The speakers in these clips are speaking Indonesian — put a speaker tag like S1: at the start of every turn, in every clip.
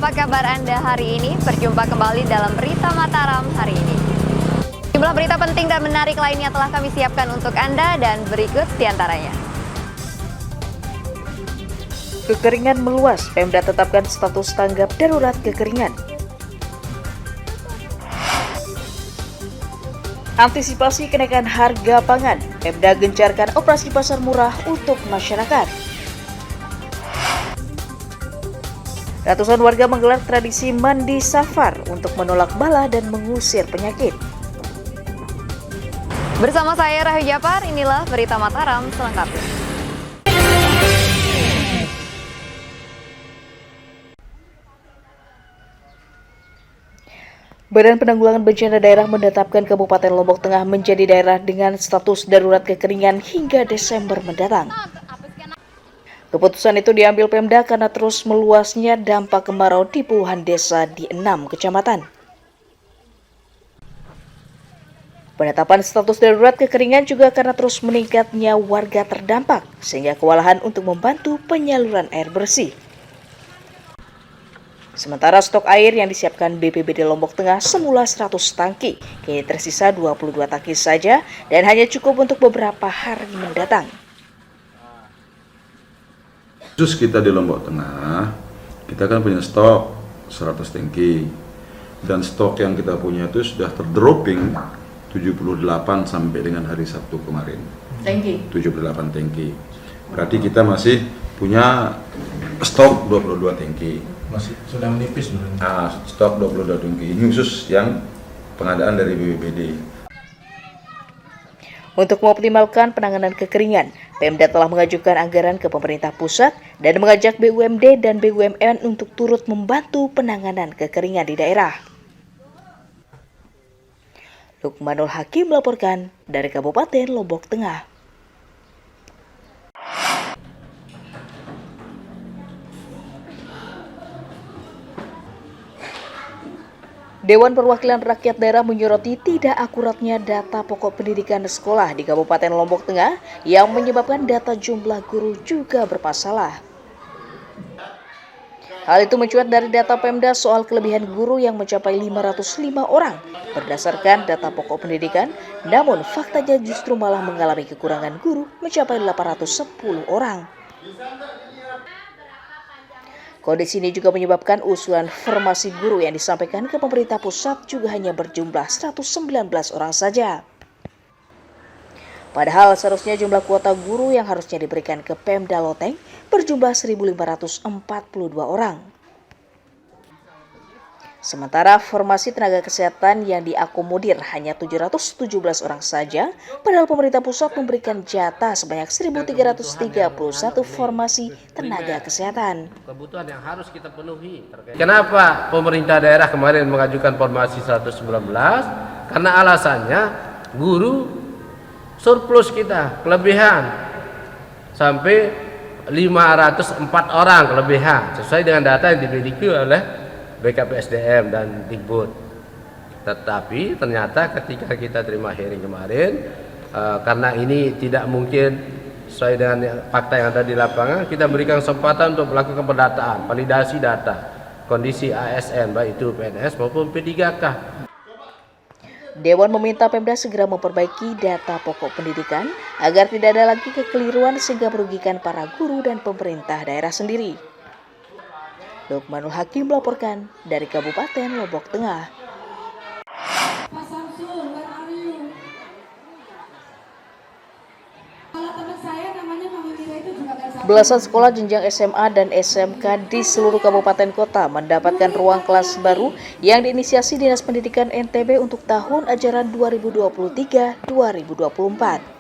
S1: apa kabar Anda hari ini? Berjumpa kembali dalam Berita Mataram hari ini. Jumlah berita penting dan menarik lainnya telah kami siapkan untuk Anda dan berikut diantaranya.
S2: Kekeringan meluas, Pemda tetapkan status tanggap darurat kekeringan. Antisipasi kenaikan harga pangan, Pemda gencarkan operasi pasar murah untuk masyarakat. Ratusan warga menggelar tradisi mandi safar untuk menolak bala dan mengusir penyakit.
S1: Bersama saya Rahayu Japar, inilah Berita Mataram selengkapnya.
S2: Badan Penanggulangan Bencana Daerah menetapkan Kabupaten Lombok Tengah menjadi daerah dengan status darurat kekeringan hingga Desember mendatang. Keputusan itu diambil Pemda karena terus meluasnya dampak kemarau di puluhan desa di 6 kecamatan. Penetapan status darurat kekeringan juga karena terus meningkatnya warga terdampak, sehingga kewalahan untuk membantu penyaluran air bersih. Sementara stok air yang disiapkan BPBD Lombok Tengah semula 100 tangki, kini tersisa 22 tangki saja dan hanya cukup untuk beberapa hari mendatang.
S3: Khusus kita di Lombok Tengah, kita kan punya stok 100 tangki dan stok yang kita punya itu sudah terdropping 78 sampai dengan hari Sabtu kemarin. 78 tangki. Berarti kita masih punya stok 22 tangki.
S4: Masih sudah menipis sebenarnya.
S3: Stok 22 tangki. Ini khusus yang pengadaan dari BPBD.
S2: Untuk mengoptimalkan penanganan kekeringan, Pemda telah mengajukan anggaran ke pemerintah pusat dan mengajak BUMD dan BUMN untuk turut membantu penanganan kekeringan di daerah. Lukmanul Hakim melaporkan dari Kabupaten Lombok Tengah. Dewan Perwakilan Rakyat Daerah menyoroti tidak akuratnya data pokok pendidikan sekolah di Kabupaten Lombok Tengah yang menyebabkan data jumlah guru juga bermasalah. Hal itu mencuat dari data Pemda soal kelebihan guru yang mencapai 505 orang berdasarkan data pokok pendidikan, namun faktanya justru malah mengalami kekurangan guru mencapai 810 orang. Kondisi ini juga menyebabkan usulan formasi guru yang disampaikan ke pemerintah pusat juga hanya berjumlah 119 orang saja. Padahal seharusnya jumlah kuota guru yang harusnya diberikan ke Pemda Loteng berjumlah 1.542 orang. Sementara formasi tenaga kesehatan yang diakomodir hanya 717 orang saja, padahal pemerintah pusat memberikan jatah sebanyak 1.331 formasi tenaga kesehatan.
S5: Kebutuhan yang harus kita penuhi. Kenapa pemerintah daerah kemarin mengajukan formasi 119? Karena alasannya guru surplus kita, kelebihan sampai 504 orang kelebihan sesuai dengan data yang dimiliki oleh BKPSDM dan Dikbud. Tetapi ternyata ketika kita terima hearing kemarin, karena ini tidak mungkin sesuai dengan fakta yang ada di lapangan, kita berikan kesempatan untuk melakukan pendataan, validasi data, kondisi ASN, baik itu PNS maupun P3K.
S2: Dewan meminta Pemda segera memperbaiki data pokok pendidikan agar tidak ada lagi kekeliruan sehingga merugikan para guru dan pemerintah daerah sendiri. Lukmanul Hakim melaporkan dari Kabupaten Lombok Tengah. Belasan sekolah jenjang SMA dan SMK di seluruh kabupaten kota mendapatkan ruang kelas baru yang diinisiasi Dinas Pendidikan NTB untuk tahun ajaran 2023-2024.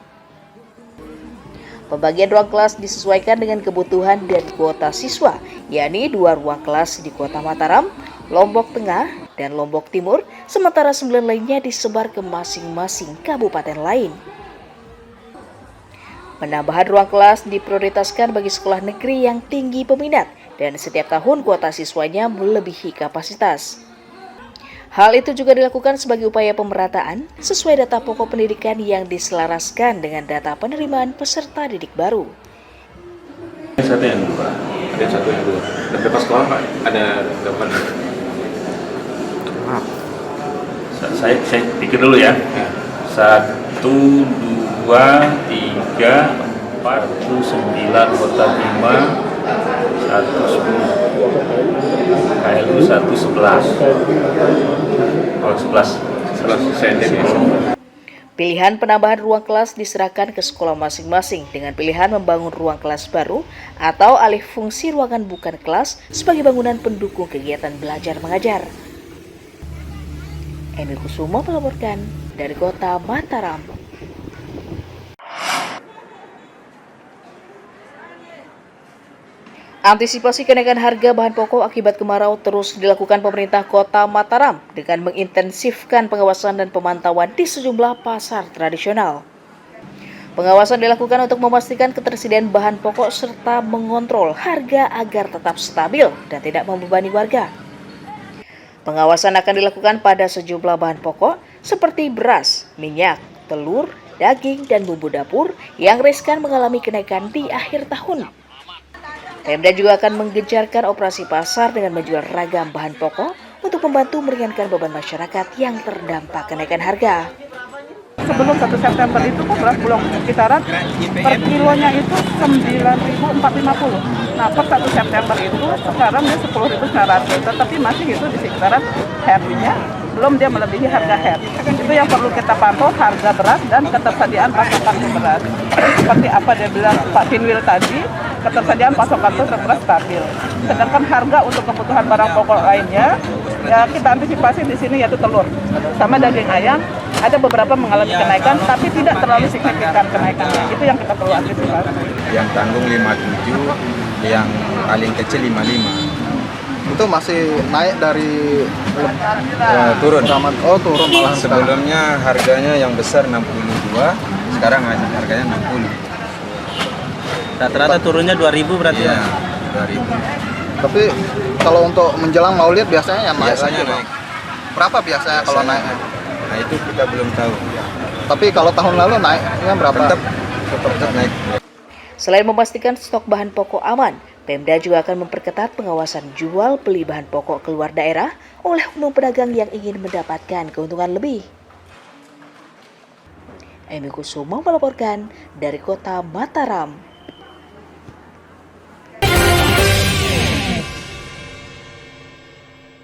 S2: Pembagian ruang kelas disesuaikan dengan kebutuhan dan kuota siswa, yakni 2 ruang kelas di Kota Mataram, Lombok Tengah, dan Lombok Timur, sementara 9 lainnya disebar ke masing-masing kabupaten lain. Penambahan ruang kelas diprioritaskan bagi sekolah negeri yang tinggi peminat dan setiap tahun kuota siswanya melebihi kapasitas. Hal itu juga dilakukan sebagai upaya pemerataan sesuai data pokok pendidikan yang diselaraskan dengan data penerimaan peserta didik baru.
S4: Satu yang dua.
S6: Ada satu yang dua. Dan berapa sekolah Pak? Ada berapa?
S7: Saya pikir dulu ya. 1, 2, 3, 4, 9, kota 5, 1, 10. KLU 1, 11. Oh, 11.
S6: 11 SNM ya.
S2: Pilihan penambahan ruang kelas diserahkan ke sekolah masing-masing dengan pilihan membangun ruang kelas baru atau alih fungsi ruangan bukan kelas sebagai bangunan pendukung kegiatan belajar mengajar. Emi Kusumo melaporkan dari kota Mataram. Antisipasi kenaikan harga bahan pokok akibat kemarau terus dilakukan pemerintah kota Mataram dengan mengintensifkan pengawasan dan pemantauan di sejumlah pasar tradisional. Pengawasan dilakukan untuk memastikan ketersediaan bahan pokok serta mengontrol harga agar tetap stabil dan tidak membebani warga. Pengawasan akan dilakukan pada sejumlah bahan pokok seperti beras, minyak, telur, daging, dan bumbu dapur yang riskan mengalami kenaikan di akhir tahun. Pemda juga akan menggencarkan operasi pasar dengan menjual ragam bahan pokok untuk membantu meringankan beban masyarakat yang terdampak kenaikan harga.
S8: Sebelum 1 September itu kan beras Bulog kisaran per kilonya itu 9.450. Nah per 1 September itu sekarang dia 10.900, tetapi masih itu di sekitaran headnya, belum dia melebihi harga head. Itu yang perlu kita pantau, harga beras dan ketersediaan pasokan beras. Seperti apa dia bilang Pak Pinwil tadi, ketersediaan pasokan itu beras stabil. Sedangkan harga untuk kebutuhan barang pokok lainnya, ya kita antisipasi di sini yaitu telur sama daging ayam. Ada beberapa mengalami kenaikan, tapi tidak terlalu signifikan kenaikannya. Itu yang kita perlu antisipasi.
S9: Yang tanggung 57, yang paling kecil 55.
S10: Itu masih naik dari
S9: Turun.
S10: Oh, turun malah.
S9: Sebelumnya harganya yang besar 62, sekarang harganya 60.
S7: Rata-rata turunnya 2.000 berarti
S9: Iya,
S7: ya?
S9: 2000.
S10: Tapi kalau untuk menjelang Maulid biasanya yang naik
S9: Biasanya
S10: lagi, Bang.
S9: naik.
S10: Berapa biasanya kalau naiknya?
S9: Nah itu kita belum tahu.
S10: Tapi kalau tahun lalu naiknya berapa?
S9: Tetap naik.
S2: Selain memastikan stok bahan pokok aman, Pemda juga akan memperketat pengawasan jual beli bahan pokok keluar daerah oleh oknum pedagang yang ingin mendapatkan keuntungan lebih. Emi Kusumo melaporkan dari kota Mataram.